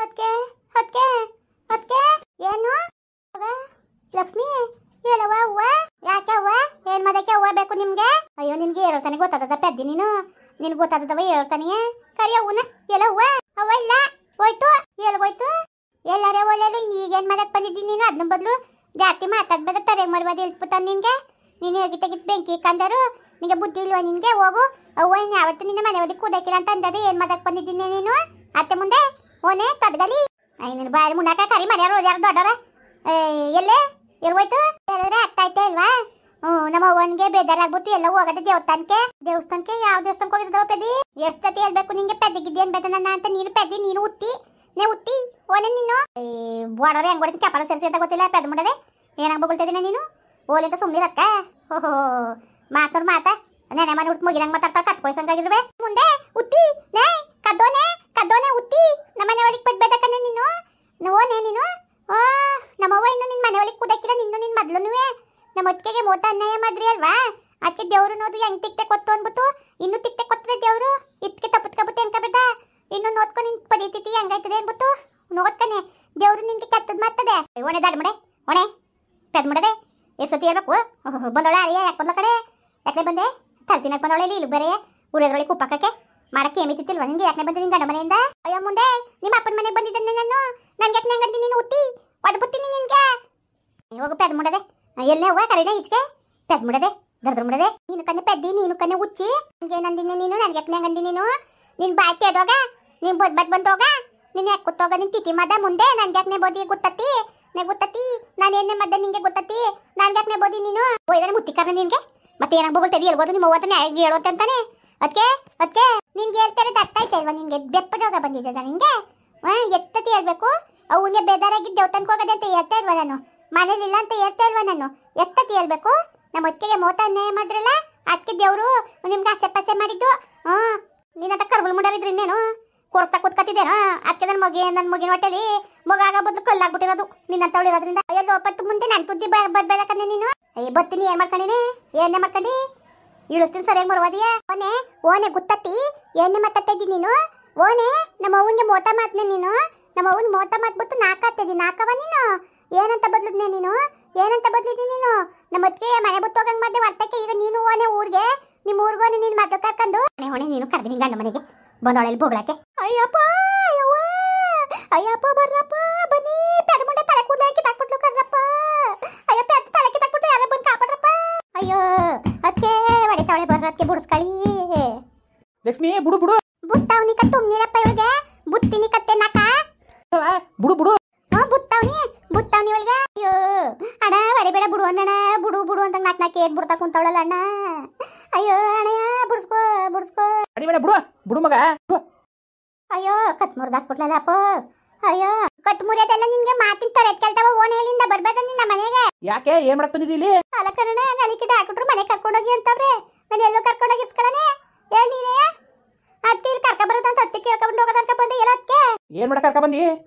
ಅದಕ್ಕೆ ಅದಕ್ಕೆ ಅದಕ್ಕೆ ಏನು ಲಕ್ಷ್ಮಿ ಹೇಳವ್ವ ಅವ್ವ ಯಾಕೆ ಅವ್ವ ಏನ್ ಮಾಡಕ್ಕೆ ಅವ್ವ ಬೇಕು ನಿಮ್ಗೆ? ಅಯ್ಯೋ ನಿನ್ಗೆ ಹೇಳ್ತಾನೆ ಗೊತ್ತಾದ ಪೆದ್ದಿ ನೀನು ನಿನ್ಗೆ ಗೊತ್ತಾದವ ಹೇಳ್ತಾನೆ ಕರಿ ಅವ್ವನ ಎಲ್ಲ ಅವ್ವ ಅವ್ವ ಇಲ್ಲ ಹೋಯ್ತು ಎಲ್ಗೋಯ್ತು ಎಲ್ಲಾರೇ ಒಳ್ಳೆಯಲು ಈಗೇನ್ ಮಾಡಕ್ ಬಂದಿದ್ದೀನಿ ನೀನು ಅದನ್ನ ಬದಲು ಜಾಸ್ತಿ ಮಾತಾಡ್ಬೇಡ ತರೆ ಮರ್ವಾದ ಎಲ್ಸ್ಬಿಟ್ಟ ನಿನ್ಗೆ ನೀನು ಹೇಗಿಟ್ಟಾಗಿಟ್ಟು ಬೆಂಕಿ ಕಂಡರು ನಿಂಗೆ ಬುದ್ಧಿ ಇಲ್ವಾ ನಿನ್ಗೆ ಹೋಗು ಅವ್ವ ಇನ್ನು ಯಾವತ್ತು ನಿನ್ನ ಮನೆ ಒಳಗೆ ಕೂದಕ್ಕಿಲ್ಲ ಅಂತ ಅಂದದೆ ಏನ್ ಮಾಡಕ್ ಬಂದಿದ್ದೀನಿ ನೀನು ಅತ್ತೆ ಮುಂದೆ ಓನೆ ಕದ್ಗಲಿ ನಿನ್ನ ಬಾಯಿ ಮುಂಡಾಕ ಕರಿ ಮನೆಯವರು ಯಾರು ದೊಡ್ಡವ್ರ ಎಲ್ಲೇ ಎಲ್ಗೋಯ್ತು ಹೇಳಿದ್ರೆ ಆಗ್ತಾ ಐತೆ ಇಲ್ವಾ ನಮ್ಮ ಅವ್ವನ್ಗೆ ಬೇಜಾರಾಗ್ಬಿಟ್ಟು ಎಲ್ಲ ಹೋಗದೆ ದೇವಸ್ಥಾನಕ್ಕೆ ಯಾವ ದೇವಸ್ಥಾನಕ್ಕೆ ಹೋಗಿದ್ದವ ಪೆದ್ದಿ ಎಷ್ಟು ಸತಿ ಹೇಳ್ಬೇಕು ನಿಂಗೆ ಪೆದ್ದಿಗಿದ್ದೇನ್ ಬೇಡ ನನ್ನ ಅಂತ ನೀನು ಪೆದ್ದಿ ನೀನು ಉತ್ತಿ ಓನೆ ನೀನು ಬೋಡವ್ರೆ ಹೆಂಗ್ ಹೊಡಿತೀನಿ ಚಪ್ಪಲ ಸೇರಿಸಿ ಅಂತ ಗೊತ್ತಿಲ್ಲ ಪೆದ್ ಮಾಡದೆ ಏನಾಗ ಬೊಗಳ್ತಿದ್ದೀನಿ ನೀನು ಓಲಿಂತ ಸುಮ್ಮನಿರಕ್ಕ ಓಹೋ ಮಾತಾಡ್ ಮಾತಾ ನೆನೆ ಮನೆ ಹುಟ್ಟು ಮುಗಿರಂಗ್ ಮಾತಾಡ್ತಾ ಕತ್ಕೊಯ್ಸಂಗಾಗಿರ್ವೆ ಮುಂದೆ ಉತ್ತಿ ನೇ ಕದ್ದೋನೆ ಉತ್ತಿ ನಮ್ಮ ಮನೆ ಒಳಗೆ ಬದ್ಬೇಕನ್ನ ನೀನು ಓನೆ ನೀನು ನಮ್ಮವ್ವ ಇನ್ನು ನಿನ್ನ ಮನೆ ಒಳಗೆ ಕೂದಕ್ಕಿಲ್ಲ ನಿನ್ನು ನಿನ್ನ ಮೊದ್ಲುನುವೆ ನಮ್ಮ ಒಟ್ಟಿಗೆ ಮೋತ ಅನ್ಯಾಯ ಮಾಡ್ರಿ ಅಲ್ವಾ ಅದಕ್ಕೆ ದೇವ್ರು ನೋಡು ಹೆಂಗ್ ತಿಕ್ತೆ ಕೊಟ್ಟು ಅನ್ಬಿಟ್ಟು ಇನ್ನು ತಿಕ್ತೆ ಕೊಟ್ಟರೆ ದೇವ್ರು ಇಟ್ಕೆ ತಪ್ಪತ್ಕೊಬಿಟ್ಟೆ ಅನ್ಕೋಬೇಡ ಇನ್ನು ನೋಡ್ಕೊಂಡು ನಿನ್ ಪರಿಸ್ಥಿತಿ ಹೆಂಗಾಯ್ತದೆ ಅನ್ಬಿಟ್ಟು ನೋಡ್ತಾನೆ ದೇವ್ರು ನಿನ್ಗೆ ಕೆಟ್ಟದ್ ಮಾಡ್ತದೆ ಒಣೆ ದಾಡ್ ಮಡೆ ಒಣೆ ಪೆದ್ ಮಾಡದೆ ಎಷ್ಟು ಸತಿ ಹೇಳ್ಬೇಕು ಬಂದೋಳೆ ಅರಿಯ ಯಾಕೆ ಬಂದ ಕಡೆ ಯಾಕೆ ಬಂದೆ ತರ್ತಿನಾಗ ಬಂದವಳೆ ಇಲ್ಲಿ ಬೇರೆ ಊರದ್ರೊಳಗೆ ಕುಪ್ಪಕ್ಕೆ ಮಾಡಕ್ಕೆ ಏಮಿತಿಲ್ವಾ ನಿನ್ಗೆ ಯಾಕೆ ಬಂದೆ ನಿನ್ ಗಂಡ ಮನೆಯಿಂದ ಅಯ್ಯೋ ಮುಂದೆ ನಿಮ್ಮ ಅಪ್ಪನ ಮನೆಗೆ ಬಂದಿದ್ದೆ ನಾನು ನನ್ಗೆ ಯಾಕೆ ನಂಗಂದಿ ನೀನು ಉತ್ತಿ ಒದ್ಬಿಡ್ತೀನಿ ನಿನ್ಗೆ ಹೋಗು ಪೆದ್ ಮಾಡದೆ ಎಲ್ಲೇ ಹೋಗ ಕರೀನ ಈಚೆಗೆ ಪೆದ್ ಮಾಡದೆ ದರ್ದ್ರ ಮಾಡದೆ ನೀನು ಕಣ್ಣೆ ಪೆದ್ದಿ ನೀನು ಕಣ್ಣೆ ಉಚ್ಚಿ ನನ್ಗೆ ಏನಂದಿನಿ ನೀನು ನನ್ಗೆ ಯಾಕೆ ನಂಗಂದಿ ನೀನು ನಿನ್ ಬಾಯ್ ತೆದೋಗ ನೀನ್ ಬದ್ ಬಂದೋಗ ನೀನ್ ಯಾಕೆ ಕೂತೋಗ ನಿನ್ ತಿಥಿ ಮದ ಮುಂದೆ ನನ್ಗೆ ಯಾಕೆ ಬೋದಿ ಗೊತ್ತತಿ ನಾನು ಏನೇ ಮದ್ದೆ ನಿಂಗೆ ಗೊತ್ತತಿ ನನ್ಗೆ ಯಾಕೆ ಬೋದಿ ನೀನು ಹೋಯ್ದಾನೆ ಮುತ್ತಿಕಾರಣ ನಿನ್ಗೆ ಮತ್ತೆ ಏನಾಗ ಬೋಗ್ತದೆ ಹೇಳ್ಬೋದು ನಿಮ್ಮ ಅವ್ವತನ ಹೇಳೋತೆ ಅಂತಾನೆ ಅದಕ್ಕೆ ನಿನ್ಗೆ ಹೇಳ್ತಾರೆ ದಟ್ಟ ಆಯ್ತಾ ಇಲ್ವಾ ನಿನ್ಗೆ ಬೆಪ್ಪದೋಗ ಬಂದಿದ್ದ ನಿನ್ಗೆ ಎತ್ತತಿ ಹೇಳ್ಬೇಕು ಅವನಿಗೆ ಬೇದಾರಾಗಿದ್ದು ದೇವತನ್ಕ ಹೋಗದೆ ಅಂತ ಹೇಳ್ತಾ ಇಲ್ವಾ ನಾನು ಮನೇಲಿಲ್ಲ ಅಂತ ಹೇಳ್ತಾ ಇಲ್ವಾ ನಾನು ಎತ್ತತಿ ಹೇಳ್ಬೇಕು ನಮ್ಮ ಒಟ್ಟಿಗೆ ಮೋತ ಅನ್ಯಾಯ ಮಾಡಿದ್ರಲ್ಲ ಅದಕ್ಕೆ ದೇವರು ನಿಮ್ಗೆ ಆಸೆ ಪಾಸೆ ಮಾಡಿದ್ದು ನೀನಂತ ಕರ್ಬಲ್ ಮುಂಡಾರಿದ್ರಿ ಇನ್ನೇನು ಕೊರ್ತಾ ಕೂತ್ಕತ್ತಿದ್ದೇನೋ ಅದಕ್ಕೆ ನನ್ನ ಮಗಿನ ಹೊಟ್ಟೆಲಿ ಮಗ ಆಗ ಬದಲು ಕಲ್ಲಾಗ್ಬಿಟ್ಟಿರೋದು ನಿನ್ನಂತವಳು ಇರೋದ್ರಿಂದ ಅಯ್ಯೋ ಪಟ್ಟು ಮುಂದೆ ನನ್ನ ತುದ್ದಿ ಬರ್ಬೇಕಂದೆ ನೀನು ಬತ್ತೀನಿ ಏನ್ ಮಾಡ್ಕೊಂಡಿನಿ ಏನೇ ಮಾಡ್ಕೊಂಡಿ ಇಳಿಸ್ತೀನಿ ಸರಿಯಾಗಿ ಬರುವುದಿಯಾ ಓನೆ ಗುತ್ತತ್ತಿ ಏನೇ ಮಾತಾಡ್ತಾ ಇದ್ದೀನಿ ನೀನು ಓನೆ ನಮ್ಮ ಅವ್ವನ್ಗೆ ಮೋಟ ಮಾತ್ನೆ ನೀನು ನಮ್ಮ ಅವ್ವನ್ ಮೋಟ ಮಾತ್ಬಿಟ್ಟು ನಾಕಾಗ್ತಿದ್ದೀನಿ ನಾಕವ ನೀನು ಏನಂತ ಬದ್ಲಿದ್ನೆ ನೀನು ನೀನು ನಮ್ಮ ಅತ್ತಿಗೆ ಮನೆ ಬಿಟ್ಟು ಹೋಗಂಗ್ ಮಧ್ಯೆ ವರ್ತಕ್ಕೆ ಈಗ ನೀನು ಓನೆ ಊರಿಗೆ ನಿಮ್ಮ ಊರ್ಗೋನೆ ನೀನು ಮಾತು ಕರ್ಕೊಂಡು ಹೊಣೆ ನೀನು ಕರ್ದಿನಿ ಗಂಡ ಮನೆಗೆ ಬಂದವಳಲ್ಲಿ ಬೋಗ್ಲಾಕೆ ಅಯ್ಯಪ್ಪ ಬರ್ರಪ್ಪ ಬನ್ನಿ ಪೆದ ಮುಂಡೆ ತಲೆ ಕೂದಲ ಕಿತ್ತಾಕ್ಬಿಟ್ಲು ಕರ್ರಪ್ಪ ಅಯ್ಯೋ ಪೆದ ತಲೆ ಕಿತ್ತಾಕ್ಬಿಟ್ಟು ಯಾರ ಬಂದು ಕಾಪಾಡ್ರಪ್ಪ ಅಯ್ಯೋ ಅದಕ್ಕೆ ಹೊಡಿತಾವಳೆ ಬರ್ರಕ್ಕೆ ಬುಡ್ಸ್ಕಳಿ ಲಕ್ಷ್ಮಿ ಬುಡು ಬುತ್ತಾವ್ನಿ ಕತ್ತು ನೀರಪ್ಪ ಇವಳಿಗೆ ಬುತ್ತಿನಿ ಕತ್ತೆ ನಾಕ ಬುಡು ಬುತ್ತಾವ್ನಿ ಇವಳಿಗೆ ಅಯ್ಯೋ ಅಣ್ಣ ಹೊಡಿಬೇಡ ಬುಡು ಅಣ್ಣ ಬುಡು ಅಂತ ನಾಕ್ ಏಟ್ ಬಿಡ್ತಾ ಕುಂತವಳಲ್ಲ ಅಣ್ಣ ಅಯ್ಯೋ ಅಣ್ಣಯ್ಯ ಬುಡ್ಸ್ಕೋ ಹೊಡಿಬೇಡ ಬುಡು ಮಗ ಅಯ್ಯೋ ಕತ್ ಮುರ್ದಾಕ್ಬಿಟ್ಲಲ್ಲ ಅಪ್ಪ ಅಯ್ಯೋ ಕತ್ ಮುರಿಯೋದೆಲ್ಲ ನಿನ್ಗೆ ಮಾತಿನ ತರದ್ ಕೇಳ್ತಾವ ಓಣೆಯಲ್ಲಿಂದ ಬರ್ಬೇಕ ನಿನ್ನ ಮನೆಗೆ ಯಾಕೆ ಏನ್ ಮಾಡಕ್ ಬಂದಿದ್ದೀ ಇಲ್ಲಿ ಅಲ್ಲ ಕಣ ನಲಿಕಿಟ ಹಾಕಿಟ್ರು ಮನೆ ಕರ್ಕೊಂಡೋಗಿ ಅಂತವ್ರೆ ನಾನು ಎಲ್ಲೋ ಕರ್ಕೊಂಡೋಗಿ ಇಸ್ಕೊಳ್ಳನೆ ಹೇಳಿನೇ ಅದಕ್ಕೆ ಇಲ್ಲಿ ಕರ್ಕ ಬರೋದಂತ ಹತ್ತಿ ಕೇಳ್ಕೊಂಡು ಹೋಗೋದಕ್ಕ ಬಂದೆ ಎಲ್ಲ ಅದಕ್ಕೆ ಏನ್ ಮಾಡಕ್ ಕರ್ಕ ಬಂದಿ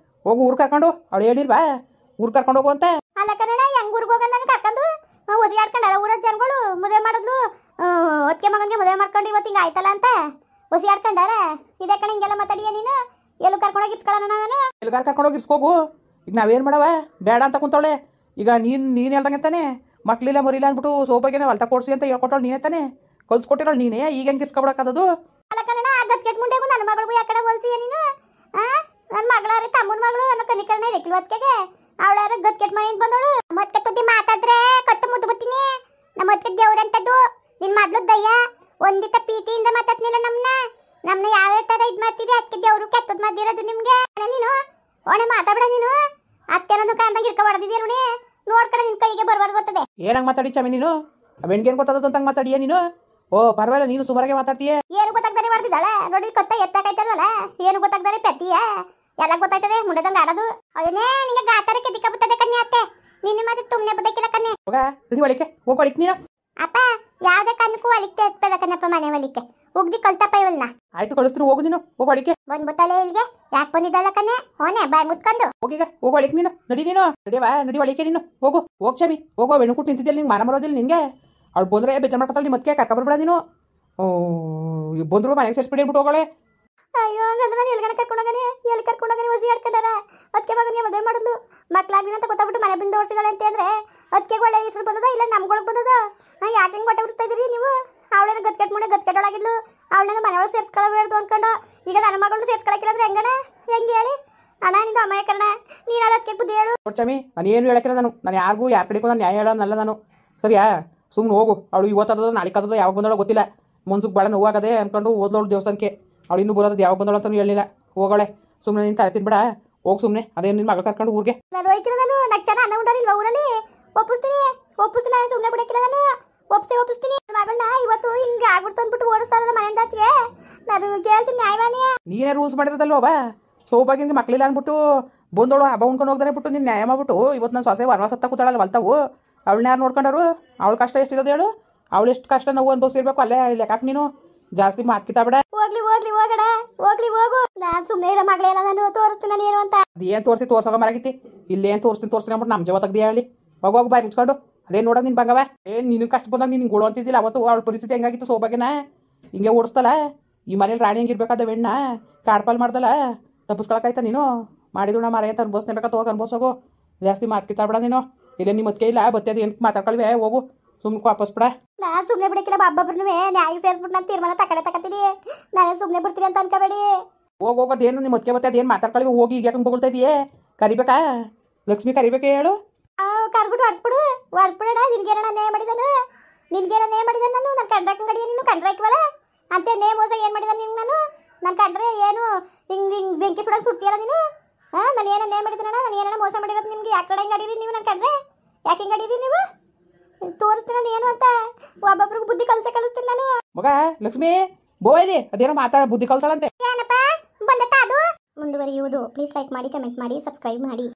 ಹೋಗು ಊರ್ ಕರ್ಕೊಂಡು ಅವಳು ಹೇಳಿಲ್ವಾ ಊರ್ ಕರ್ಕೊಂಡು ಹೋಗು ಅಂತ ಅಲ್ಲ ಕಣ ಹೆಂಗ್ ಊರ್ಗ್ ಹೋಗ ನಾನು ಕರ್ಕೊಂಡು ಒಸಿಯಾಡ್ಕೊಂಡಾರ ಊರ ಜನಗಳು ಮದುವೆ ಮಾಡಿದ್ಲು ಒತ್ತಿಗೆ ಮಗನಿಗೆ ಮದುವೆ ಮಾಡ್ಕೊಂಡು ಇವತ್ತು ಹಿಂಗ ಆಯ್ತಲ್ಲ ಅಂತ ಒಸಿಯಾಡ್ಕೊಂಡಾರ ಇದೇ ಕಣ ಹಿಂಗೆಲ್ಲ ಮಾತಾಡಿಯ ನೀನು ಎಲ್ಲೂ ಕರ್ಕೊಂಡೋಗಿ ಇಸ್ಕೊಳ್ಳೋಣ ನಾನು ಎಲ್ಗಾರ ಕರ್ಕೊಂಡೋಗಿ ಇಸ್ಕೋಗು ಈಗ ನಾವೇನ್ ಮಾಡವ ಬೇಡ ಅಂತ ಕುಂತವಳೆ ಈಗ ನೀನ್ ಹೇಳ್ದಂಗೆ ತಾನೆ ಮಕ್ಳಿಲ್ಲ ಮರಿಲ್ಲ ಅಂದ್ಬಿಟ್ಟು ಸೋಪಾಗೇನೆ ಹೊಲ್ತ ಕೊಡ್ಸಿ ಅಂತ ಹೇಳ್ಕೊಟ್ಟಳು ನೀನೇ ತಾನೆ ಕಲ್ಸ್ಕೊಟ್ಟಿರೋಳು ನೀನೇ ಈಗ ಹೆಂಗೆ ಇಸ್ಕೊಬಿಡಕ್ಕದದು ಅಲ್ಲ ಕಣ ಗತ್ಕೆಟ್ ಮುಂಡೆಗೂ ನನ್ನ ಮಗಳಿಗೂ ಯಾಕಡೆ ಹೋಲ್ಸಿಯ ನೀನು ನನ್ನ ಮಗಳಾರ ತಮ್ಮನ ಮಗಳು ಅನ್ನೋ ಕನಿಕರಣ ಇರಕ್ಕಿಲ್ವ ಅದಕ್ಕೆ ಅವಳಾರ ಗತ್ಕೆಟ್ ಮನೆಯಿಂದ ಬಂದವಳು ಮತ್ತೆ ತುದ್ದಿ ಮಾತಾದ್ರೆ ಕತ್ತು ಮುದ್ದು ಬತ್ತೀನಿ ನಮ್ಮ ಅದಕ್ಕೆ ದೇವ್ರಂತದ್ದು ನಿನ್ ಮೊದ್ಲು ದಯ್ಯ ಒಂದಿತ ಪ್ರೀತಿಯಿಂದ ಮಾತಾಡ್ನಿಲ್ಲ ನಮ್ಮನ್ನ ಯಾವ್ಯಾವ ತರ ಇದ್ ಮಾಡ್ತೀರಿ ಅದಕ್ಕೆ ದೇವ್ರು ಕೆಟ್ಟದ್ ಮಾಡ್ದಿರೋದು ನಿಮ್ಗೆ ನೀನು ಒಣೆ ಮಾತಾಡ ನೀನು ಅತ್ತೆನನ್ನು ಕಾಣ್ದಂಗ ಇರ್ಕ ಹೊಡೆದಿದ್ಯಾ ನೋಡಿ ನೋಡ್ಕಡೆ ನಿನ್ ಕೈಗೆ ಬರ್ಬಾರ್ದು ಬರ್ತದೆ ಏನಂಗ್ ಮಾತಾಡಿ ಚಮಿ ನೀನು ಅವೆಣ್ಗೇನ್ ಗೊತ್ತಾದ ಅಂತಂಗ್ ಮಾತಾಡಿಯ ನೀನು ಓ ಪರವಾಗಿಲ್ಲ ನೀನು ಸುಮಾರಾಗೆ ಮಾತಾಡ್ತೀಯ ಏನು ಗೊತ್ತಾಗ್ದಾರೆ ಮಾಡ್ತಿದ್ದಾಳೆ ನೋಡಿ ಕತ್ತ ಎತ್ತಾಕೈತಲ್ವಲ್ಲ ಏನು ಗೊತ್ತಾಗ್ದಾರೆ ಪೆತ್ತಿಯ ಎಲ್ಲ ಗೊತ್ತಾಯ್ತದೆ ಮುಂಡದಂಗ ಆಡೋದು ಅವನೇ ನಿಂಗೆ ಗಾತಾರಕ್ಕೆ ದಿಕ್ಕ ಬರ್ತದೆ ಕನ್ಯಾ ಅತ್ತೆ ನಿನ್ನ ಮತ್ತೆ ತುಮ್ನೆ ಬದಕಿಲ್ಲ ಕನ್ಯೆ ಹೋಗ ಹಿಡಿ ಒಳಿಕೆ ಹೋಗಿ ಒಳಿಕ್ ನೀನು ಅಪ್ಪ ಯಾವ್ದೇ ಕಾರಣಕ್ಕೂ ಒಲಿಕ್ತೆ ಎತ್ತದ ಕಣಪ್ಪ ಮನೆ ಒಲಿಕೆ ಉಗ್ದಿ ಕಲ್ತಪ್ಪ ಇವಳನ್ನ ಆಯ್ತು ಕಳಿಸ್ತೀನಿ ಹೋಗು ನೀನು ಹೋಗಿ ಒಳಿಕೆ ಬಂದ್ಬಿಟ್ಟಲೆ ಇಲ್ಲಿಗೆ ಯಾಕೆ ಬಂದಿದ್ದಾಳ ಕಣೆ ಹೋನೆ ಬಾಯ್ ಮುತ್ಕೊಂಡು ಹೋಗಿಗ ಹೋಗಿ ಒಳಿಕ್ ನೀನು ನಡಿ ನೀನು ನಡಿಯವಾ ನಡಿ ಒಳಿಕೆ ನೀನು ಹೋಗು ಚಮಿ ಹೋಗೋ ಬೆಣ್ಣುಕುಟ್ಟು ನಿಂತಿದ್ದಲ್ಲಿ ನಿಂಗೆ ಮಾನ ಬರೋದಿಲ್ಲ ನಿಂಗೆ ಅವ್ಳು ಬಂದ್ರೆ ಬೇಜಾರು ಮಾಡ್ಕೊತಾಳೆ ಮತ್ತೆ ಕರ್ಕ ಬರ್ಬೇಡ ನೀನು ಬಂದ್ರು ಮನೆಗೆ ಸೇರಿಸ್ಬಿಡಿ ಅಂದ್ಬಿಟ್ಟು ಹೋಗೋಳೆ ಅಯ್ಯೋ ಹಂಗಂದ್ರೆ ನಾನು ಎಲ್ಗಣ ಕರ್ಕೊಂಡೋಗನೆ ಎಲ್ಲಿ ಕರ್ಕೊಂಡೋಗನೆ ಹೊಸಿ ಆಡ್ಕೊಂಡಾರ ಅದಕ್ಕೆ ಮಗನಿಗೆ ಮದುವೆ ಮಾಡಿದ್ಲು ಮಕ್ಳಾಗ್ದಿನ ಅಂತ ಗೊತ್ತಾಗ್ಬಿಟ್ಟು ಮನೆ ಬಂದು ಓಡಿಸಿದಾಳೆ ಅಂತ ಅಂದ್ರೆ ಅದಕ್ಕೆ ಒಳ್ಳೆ ಹೆಸರು ಬಂದದ ಇಲ್ಲ ನಮ್ಗೊಳಗೆ ಬಂದದ ಯಾಕೆ ಹಿಂಗೆ ಹೊಟ್ಟೆ ಉರಿಸ್ತಾ ಇದ್ರಿ ನೀವು ಅವಳೇನ ಗತ್ಕೆಟ್ ಮುಣೆ ಗತ್ಕೆಟೊಳಗಿದ್ಲು ಅವಳನ್ನ ಮನೆಯೊಳಗೆ ಸೇರ್ಸ್ಕೊಳ್ಳಬೇಡ್ದು ಅನ್ಕೊಂಡು ಈಗ ನನ್ನ ಮಗಳನ್ನ ಸೇರ್ಸ್ಕೊಳಕ್ಕಿಲ್ಲ ಹೆಂಗಣ ಹೆಂಗೆ ಹೇಳಿ ಅಣ್ಣ ನಿಂದು ಅಮಾಯಕರಣ ನೀನು ಅದಕ್ಕೆ ಬುದ್ಧಿ ಹೇಳು ನೋಡ್ಚಮಿ ನಾನು ಏನು ಹೇಳಕ್ಕಿಲ್ಲ ನಾನು ಯಾರಿಗೂ ಯಾರ ಕಡೆಗೂ ನಾನು ನ್ಯಾಯ ಹೇಳೋನಲ್ಲ ನಾನು ಸರಿಯಾ ಸುಮ್ಮನೆ ಹೋಗು ಅವಳು ಇವತ್ತದ ನಾಳೆ ಕದ ಯಾವಾಗ ಬಂದೋಳ ಗೊತ್ತಿಲ್ಲ ಮುನ್ಸುಕ್ ಭಾಳ ನೋವಾಗದೆ ಅನ್ಕೊಂಡು ಓದ್ಲೋಳು ದೇವಸ್ಥಾನಕ್ಕೆ ಅವಳು ಇನ್ನೂ ಬರೋದು ಯಾವಾಗ ಬಂದೋಳ ಅಂತಲೂ ಹೇಳಿಲ್ಲ ಹೋಗೋಳೆ ಸುಮ್ಮನೆ ನೀನು ತಲೆ ತಿನ್ಬೇಡ ಹೋಗಿ ಸುಮ್ಮನೆ ಅದೇನು ನಿನ್ನ ಮಗಳು ಕರ್ಕೊಂಡು ಊರಿಗೆ ನಾನು ಹೋಯ್ಕಿಲ್ಲ ನಾನು ನಾಲ್ಕು ಜನ ಅನ್ನ ಉಂಡಾರಿಲ್ವಾ ಊರಲ್ಲಿ ಒಪ್ಪಿಸ್ತೀನಿ ಸುಮ್ಮನೆ ಬಿಡಕ್ಕಿಲ್ಲ ನಾನು ಒಪ್ಪಿಸ್ತೀನಿ ಮಗಳನ್ನ ಇವತ್ತು ಹಿಂಗೆ ಆಗ್ಬಿಡ್ತು ಅಂದ್ಬಿಟ್ಟು ಓಡಿಸ್ತಾರಲ್ಲ ಮನೆಯಿಂದ ಆಚೆಗೆ ನಾನು ಕೇಳ್ತೀನಿ ನ್ಯಾಯವಾನಿ ನೀನೇ ರೂಲ್ಸ್ ಮಾಡಿರೋದಲ್ವ ಬಾ ಸೋಬಾಗಿಂಗೆ ಮಕ್ಳಿಲ್ಲ ಅಂದ್ಬಿಟ್ಟು ಬಂದೋಳು ಹಬ್ಬ ಉಣ್ಕೊಂಡು ಹೋಗ್ದಾನೆ ಬಿಟ್ಟು ನೀನು ನ್ಯಾಯ ಮಾಡ್ಬಿಟ್ಟು ಇವತ್ತು ನಾನು ಸೊಸೆ ವನವಾಸ ಹತ್ತ ಕೂತಾಳಲ್ಲ ಹೊಲ್ತಾವು ಅವಳನ್ನ ಯಾರು ನೋಡ್ಕೊಂಡರು ಅವಳ ಕಷ್ಟ ಎಷ್ಟಿರೋದು ಹೇಳು ಅವಳು ಎಷ್ಟು ಕಷ್ಟ ನೋವು ಅನ್ಭವಿಸಿರ್ಬೇಕು ಅಲ್ಲೇ ಲೆಕ್ಕಾಕ್ ನೀನು ಜಾಸ್ತಿ ಮಾತ್ಕಿತಾಬೇಡ ಹೋಗು ನಾನು ಸುಮ್ಮನೆ ಇರೋ ಮಗಳೇ ಇಲ್ಲ ನಾನು ತೋರಿಸ್ತೀನಿ ನಾನು ಏನು ಅಂತ ಅದೇನು ತೋರ್ಸೋಗ ಮರಾಗಿತಿ ಇಲ್ಲೇನು ತೋರಿಸ್ತೀನಿ ಅಂದ್ಬಿಟ್ಟು ನಮ್ಮ ಜವ ತೆಗ್ದು ಹೇಳಿ ಹೋಗೋಗಿ ಬಾಯ್ ಮುಚ್ಕೊಂಡು ಅದೇನು ನೋಡೋದು ನಿನ್ನ ಬಂಗವ ಏನು ನೀನು ಕಷ್ಟ ಬಂದಾಗ ನೀನು ಗೋಳು ಅಂತಿದ್ದಿಲ್ಲ ಅವತ್ತು ಅವಳ ಪರಿಸ್ಥಿತಿ ಹೆಂಗಾಗಿತ್ತು ಸೋಬಾಗಿನ ಹಿಂಗೆ ಓಡಿಸ್ತಲ್ಲ ಈ ಮನೇಲಿ ರಾಣಿ ಹೆಂಗಿರ್ಬೇಕಾದ ಬೆಣ್ಣ ಕಾಡ್ಪಾಲ್ ಮಾಡ್ದಲ್ಲ ತಪ್ಪಿಸ್ಕೊಳಕಾಯ್ತಾ ನೀನು ಮಾಡಿದ್ರು ನಾ ಮಾರೇ ಅಂತ ಅನ್ಬೋಸ್ನೇಬೇಕಾತ ಹೋಗಿ ಅನ್ಬೋಸೋಗು ಜಾಸ್ತಿ ಮಾತ್ಕಿತಾಬೇಡ ನೀನು ಇಲ್ಲೇ ನಿಮ್ಮ ಮತ್ಕೆ ಇಲ್ಲ ಬತ್ತೇದು ಏನು ಮಾತಾಡ್ಕೊಳ್ವೆ ಹೋಗು ಸುಮ್ಮನೆ ವಾಪಸ್ ಬಿಡ ನಾನು ಸುಮ್ಮನೆ ಬಿಡಕ್ಕಿಲ್ಲ ಒಬ್ಬೊಬ್ರು ನ್ಯಾಯ ಸೇರಿಸ್ಬಿಟ್ಟು ನಾನು ತೀರ್ಮಾನ ತಗೊಳ್ತೀನಿ ನಾನೇ ಸುಮ್ಮನೆ ಬಿಡ್ತೀನಿ ಅಂತ ಅನ್ಕೋಬೇಡಿ ಹೋಗೋದೇನು ನಿಮ್ಮ ಮತ್ಕೆ ಬತ್ತೆ ಅದೇನು ಮಾತಾಡ್ಕೊಳ್ವಿ ಹೋಗಿ ಈಗ ಯಾಕೆ ಬೊಗಳ್ತಾ ಇದೆಯೇ ಕರಿಬೇಕಾ ಲಕ್ಷ್ಮಿ ಕರಿಬೇಕೆ ಹೇಳು ಕರ್ಬಿಟ್ಟು ಹೊಡ್ಸ್ಬಿಡೋಣ ನಿನ್ಗೇನ ನ್ಯಾಯ ಮಾಡಿದನು ನಾನು ಕಂಡ್ರಾಕಂಗಡಿಯ ನೀನು ಕಂಡ್ರಾಕಿವಲ್ಲ ಅಂತೆ ನೇ ಮೋಸ ಏನು ಮಾಡಿದ ನಿನ್ಗೆ ನಾನು ಕಂಡ್ರೆ ಏನು ಹಿಂಗೆ ಬೆಂಕಿ ಸುಡಂಗೆ ಸುಡ್ತೀಯಲ್ಲ ನೀನು ನಾನು ಏನೋ ನ್ಯಾಯ ಮಾಡಿದನ ನಾನು ಏನೋ ಮೋಸ ಮಾಡಿರೋದು ನಿಮ್ಗೆ ಯಾಕೆ ಕಡೆ ಹಿಂಗೆ ಅಡೀರಿ ನೀವು ನಾನು ಕಂಡ್ರೆ ಯಾಕೆ ಹಿಂಗೆ ಅಡೀರಿ ನೀವು ತೋರಿಸ್ತೀನಿ ನಾನು ಏನು ಅಂತ ಒಬ್ಬೊಬ್ರಿಗೆ ಬುದ್ಧಿ ಕಲಿಸ್ತೀನಿ ನಾನು ಮಗ ಲಕ್ಷ್ಮಿ ಬೋಯ್ಲಿ ಅದೇನೋ ಮಾತಾಡ ಬುದ್ಧಿ ಕಲ್ಸಳಂತೆ ಏನಪ್ಪ ಬಂದತ್ತ ಅದು ಮುಂದುವರಿಯುವುದು ಪ್ಲೀಸ್ ಲೈಕ್ ಮಾಡಿ ಕಮೆಂಟ್ ಮಾಡಿ ಸಬ್ಸ್ಕ್ರೈಬ್ ಮಾಡಿ